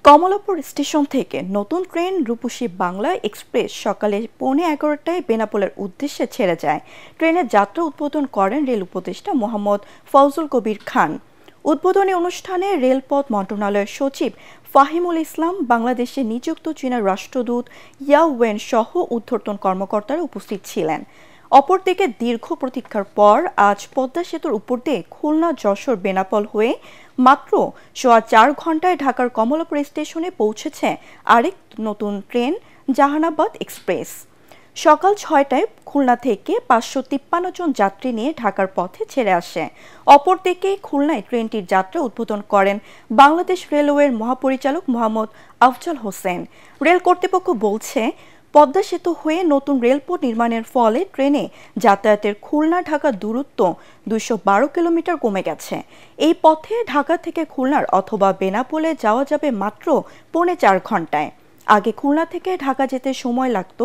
Kamalapur station থেকে নতুন train রূপসী Bangla express সকালে 11:15টায় বেনাপোলের উদ্দেশ্যে ছেড়ে যায়। ট্রেনের যাত্রা উদ্বোধন করেন রেল উপদেষ্টা মোহাম্মদ ফজলুল কবির খান। উদ্বোধনী অনুষ্ঠানে রেলপথ মন্ত্রণালয়ের সচিব ফাহিমুল ইসলাম, বাংলাদেশে নিযুক্ত চীনের রাষ্ট্রদূত ইয়াও ওয়েন সহ ঊর্ধ্বতন কর্মকর্তারা উপস্থিত ছিলেন। অপরদিকে দীর্ঘ প্রতীক্ষার পর আজ পদ্মা সেতুর উপর দিয়ে খুলনা যশোর বেনাপোল হয়ে মাত্র 4.25 ঘন্টায় ঢাকার কমলাপুর স্টেশনে পৌঁছেছে আরেক নতুন ট্রেন জাহানাবাদ এক্সপ্রেস। সকাল 6টায় খুলনা থেকে 553 জন যাত্রী নিয়ে ঢাকার পথে ছেড়ে আসে। অপরদিকে খুলনায় ট্রেনটির যাত্রা উদ্বোধন করেন বাংলাদেশ রেলওয়ের মহাপরিচালক মোহাম্মদ আফজাল হোসেন। রেল কর্তৃপক্ষ বলছে, পদ্মা সেতু হয়ে নতুন রেলপথ নির্মাণের ফলে ট্রেনে যাতায়াতের খুলনা ঢাকা দূরত্ব 212 কিলোমিটার কমে গেছে। এই পথে ঢাকা থেকে খুলনার অথবা বেনাপোলে যাওয়া যাবে মাত্র 4.25 ঘন্টায়। আগে খুলনা থেকে ঢাকা যেতে সময় লাগত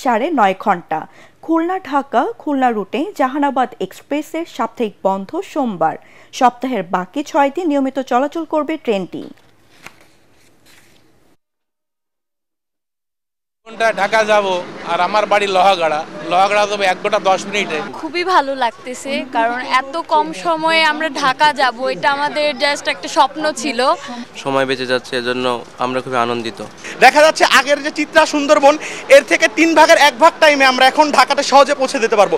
9.5 ঘন্টা। খুলনা ঢাকা খুলনা রুটে জাহানাবাদ এক্সপ্রেসের সাপ্তাহিক বন্ধ সোমবার। সপ্তাহের বাকি 6 দিন নিয়মিত চলাচল করবে ট্রেনটি। ঢাকা যাব আর আমার বাড়ি লোহাগাড়া তবে 1 ঘন্টা 10 মিনিটে। খুবই ভালো লাগতেছে, কারণ এত কম সময়ে আমরা ঢাকা যাব, এটা আমাদের জাস্ট একটা স্বপ্ন ছিল। সময় বেঁচে যাচ্ছে, এজন্য আমরা খুবই আনন্দিত। দেখা যাচ্ছে আগের যে চিত্রা সুন্দরবন, এর থেকে 3 ভাগের 1 ভাগ টাইমে আমরা এখন ঢাকাতে সহজে পৌঁছে দিতে পারবো।